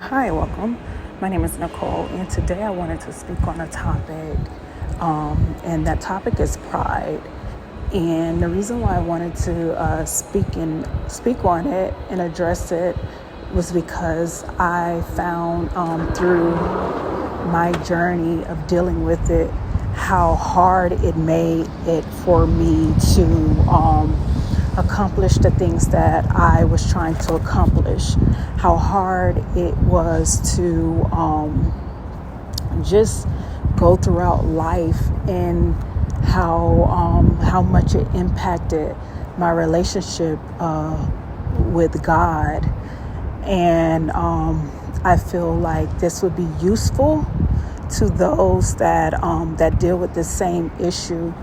Hi, welcome. My name is Nicole, and today I wanted to speak on a topic, and that topic is pride. And the reason why I wanted to speak on it and address it was because I found through my journey of dealing with it how hard it made it for me to accomplish the things that I was trying to accomplish. How hard it was to just go throughout life, and how much it impacted my relationship with God. And I feel like this would be useful to those that deal with the same issue,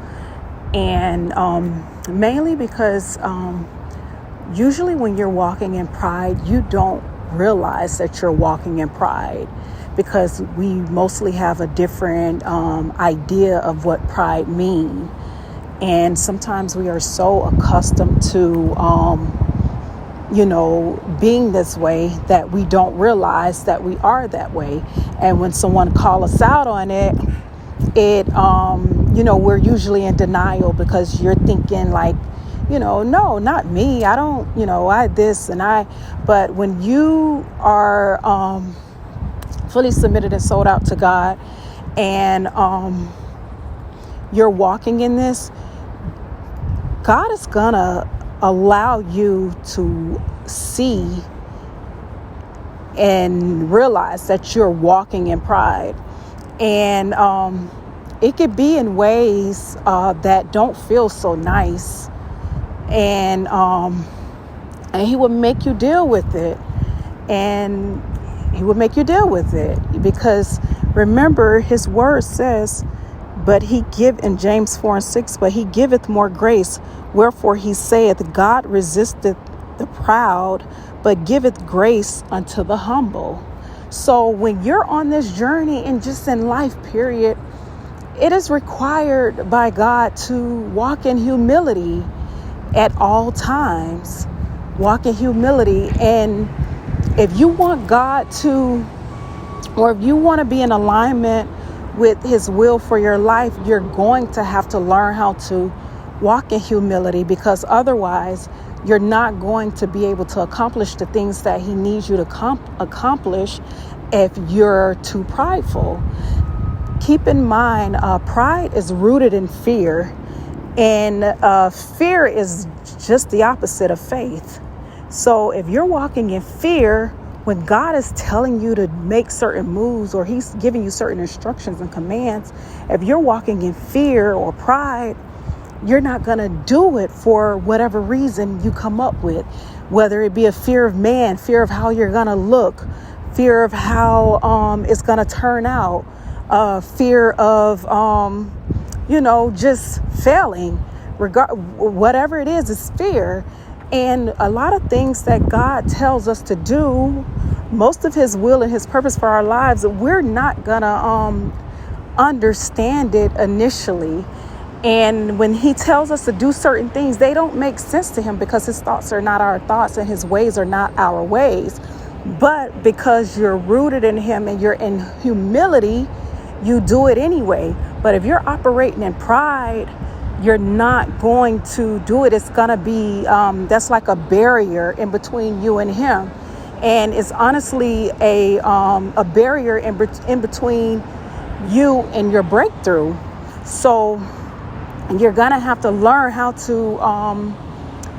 and mainly because usually when you're walking in pride, you don't realize that you're walking in pride, because we mostly have a different idea of what pride means. And sometimes we are so accustomed to being this way that we don't realize that we are that way. And when someone calls us out on it, we're usually in denial, because you're thinking like, no, not me. I don't, I this and I. But when you are fully submitted and sold out to God, and you're walking in this, God is gonna allow you to see and realize that you're walking in pride. And it could be in ways that don't feel so nice. And he will make you deal with it. And he will make you deal with it. Because remember, his word says, in James 4:6, but he giveth more grace. Wherefore he saith, God resisteth the proud, but giveth grace unto the humble. So when you're on this journey, and just in life, period, it is required by God to walk in humility at all times. Walk in humility. And if you want God to, or if you want to be in alignment with his will for your life, you're going to have to learn how to walk in humility, because otherwise you're not going to be able to accomplish the things that he needs you to accomplish if you're too prideful. Keep in mind, pride is rooted in fear, and fear is just the opposite of faith. So if you're walking in fear, when God is telling you to make certain moves, or he's giving you certain instructions and commands, if you're walking in fear or pride, you're not going to do it for whatever reason you come up with, whether it be a fear of man, fear of how you're going to look, fear of how it's going to turn out, fear of, just failing. Whatever it is, it's fear. And a lot of things that God tells us to do, most of his will and his purpose for our lives, we're not going to understand it initially. And when he tells us to do certain things, they don't make sense to him, because his thoughts are not our thoughts and his ways are not our ways. But because you're rooted in him and you're in humility, you do it anyway. But if you're operating in pride, you're not going to do it. It's going to be, that's like a barrier in between you and him. And it's honestly a barrier in between you and your breakthrough. So you're going to have to learn how to,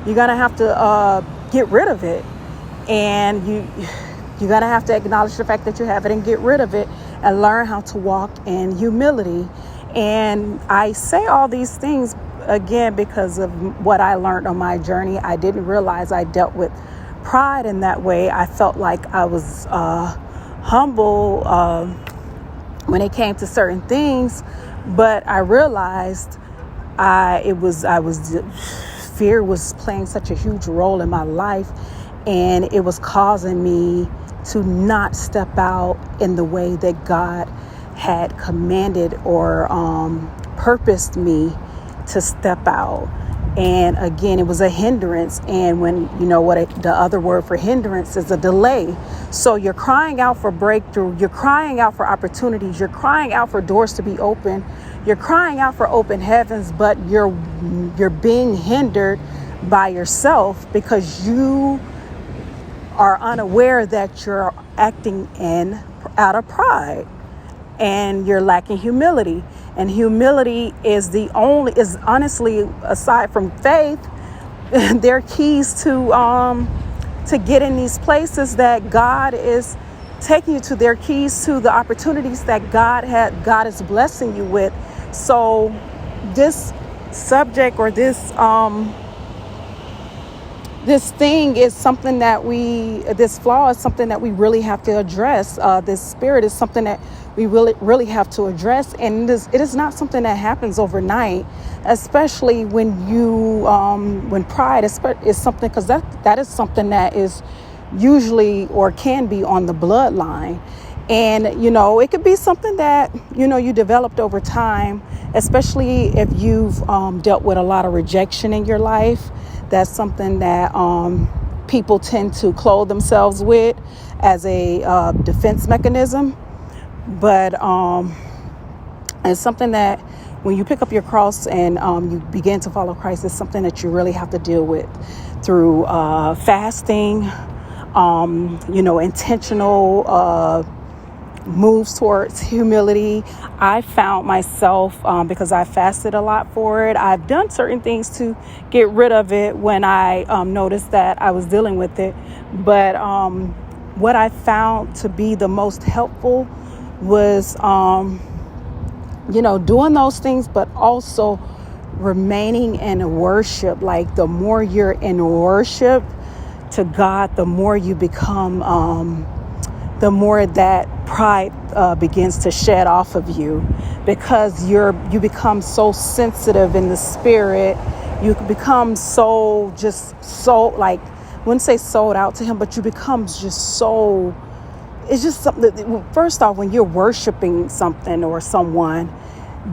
you're going to have to get rid of it. And you're going to have to acknowledge the fact that you have it and get rid of it, and learn how to walk in humility. And I say all these things, again, because of what I learned on my journey. I didn't realize I dealt with pride in that way. I felt like I was humble when it came to certain things, but I realized fear was playing such a huge role in my life, and it was causing me to not step out in the way that God had commanded or purposed me to step out. And again, it was a hindrance. And when, the other word for hindrance is a delay. So you're crying out for breakthrough. You're crying out for opportunities. You're crying out for doors to be open. You're crying out for open heavens, but you're being hindered by yourself because you are unaware that you're acting out of pride, and you're lacking humility. And humility is honestly, aside from faith, they're keys to get in these places that God is taking you to. They're keys to the opportunities that God is blessing you with. So this subject, or this thing is something this flaw is something that we really have to address. This spirit is something that we really have to address. And it is not something that happens overnight, especially when when pride is something, because that is something that is usually or can be on the bloodline. And, it could be something that, you developed over time, especially if you've dealt with a lot of rejection in your life. That's something that people tend to clothe themselves with as a defense mechanism. But it's something that when you pick up your cross and you begin to follow Christ, it's something that you really have to deal with through fasting, intentional moves towards humility. I found myself, because I fasted a lot for it, I've done certain things to get rid of it when I noticed that I was dealing with it. But what I found to be the most helpful was, doing those things, but also remaining in worship. Like, the more you're in worship to God, the more you become, the more that pride begins to shed off of you, because you become so sensitive in the spirit. You become so like, I wouldn't say sold out to him, but you become just so, it's just something that, first off, when you're worshiping something or someone,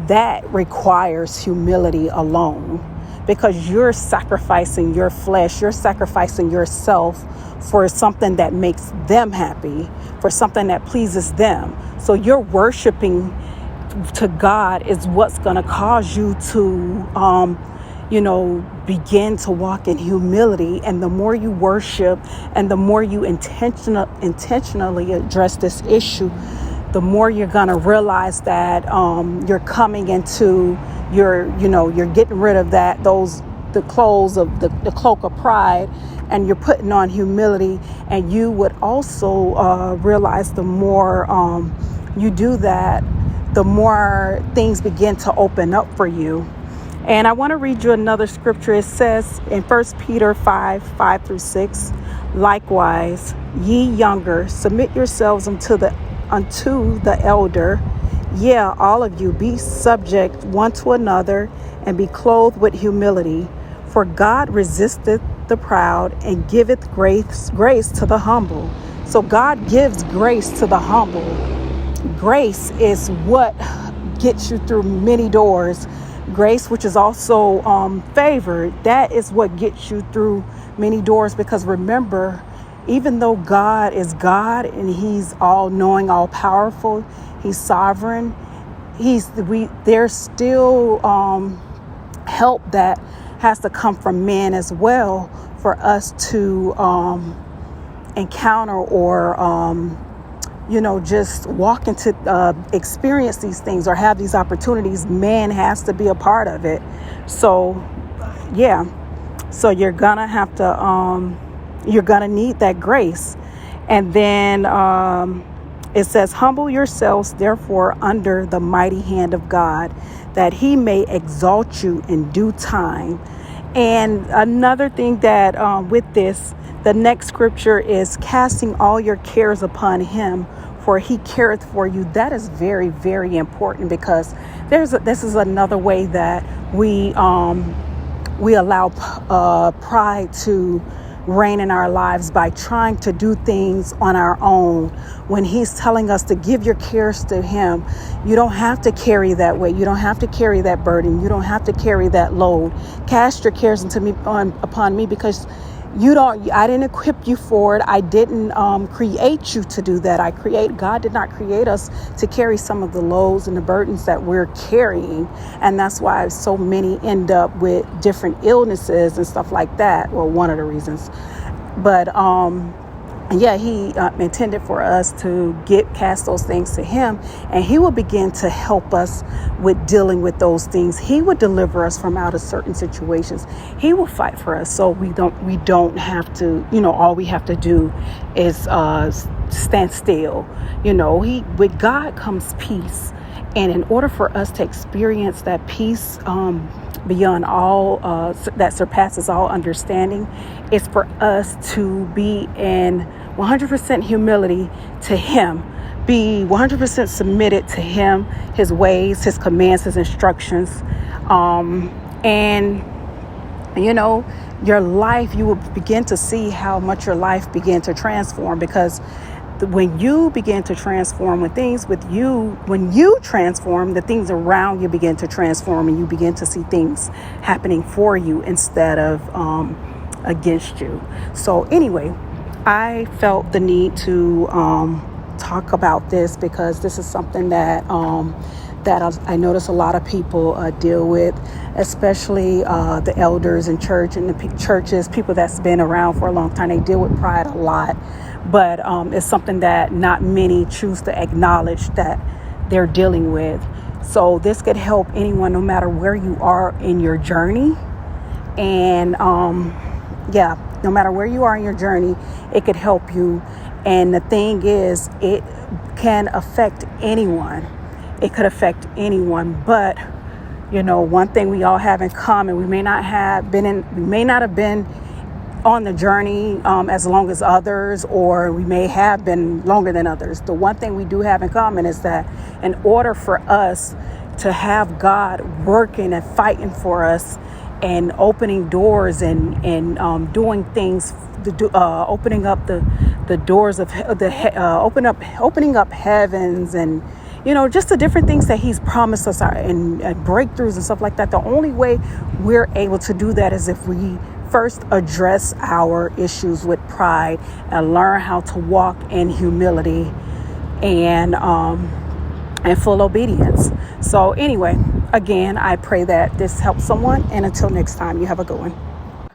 that requires humility alone, because you're sacrificing your flesh, you're sacrificing yourself for something that makes them happy, for something that pleases them. So your worshiping to God is what's going to cause you to, begin to walk in humility. And the more you worship and the more you intentionally address this issue, the more you're going to realize that you're coming into you're getting rid of the cloak of pride, and you're putting on humility. And you would also realize the more you do that, the more things begin to open up for you. And I want to read you another scripture. It says in 1 Peter 5:5-6, likewise, ye younger, submit yourselves unto the elder. Yeah, all of you, be subject one to another, and be clothed with humility. For God resisteth the proud, and giveth grace to the humble. So God gives grace to the humble. Grace is what gets you through many doors. Grace, which is also favor, that is what gets you through many doors. Because remember, even though God is God and he's all knowing, all powerful, he's sovereign, there's still help that has to come from man as well for us to encounter or just walk into experience these things or have these opportunities. Man has to be a part of it. So so you're gonna have to you're gonna need that grace. And then it says, humble yourselves therefore under the mighty hand of God, that he may exalt you in due time. And another thing that with this, the next scripture is casting all your cares upon him, for he careth for you. That is very, very important, because this is another way that we allow pride to reign in our lives, by trying to do things on our own, when he's telling us to give your cares to him. You don't have to carry that weight. You don't have to carry that burden. You don't have to carry that load. Cast your cares upon me, because I didn't equip you for it. I didn't create you to do that. God did not create us to carry some of the loads and the burdens that we're carrying. And that's why so many end up with different illnesses and stuff like that. Well, one of the reasons. But yeah, he intended for us to cast those things to him, and he will begin to help us with dealing with those things. He would deliver us from out of certain situations. He will fight for us, so we don't have to, all we have to do is stand still. With God comes peace, and in order for us to experience that peace beyond all that surpasses all understanding, is for us to be in 100% humility to him, be 100% submitted to him, his ways, his commands, his instructions. And your life, you will begin to see how much your life began to transform, because when you begin to transform, when you transform, the things around you begin to transform, and you begin to see things happening for you instead of against you. So anyway, I felt the need to talk about this, because this is something that I notice a lot of people deal with, especially the elders in church and the churches, people that's been around for a long time. They deal with pride a lot, but it's something that not many choose to acknowledge that they're dealing with. So this could help anyone, no matter where you are in your journey. And no matter where you are in your journey, it could help you. And the thing is, it can affect anyone. It could affect anyone. But, one thing we all have in common, we may not have been on the journey as long as others, or we may have been longer than others. The one thing we do have in common is that in order for us to have God working and fighting for us, and opening doors and doing things, opening up the doors of opening up heavens, and just the different things that he's promised us, and breakthroughs and stuff like that. The only way we're able to do that is if we first address our issues with pride and learn how to walk in humility and full obedience. So anyway, again, I pray that this helps someone. And until next time, you have a good one.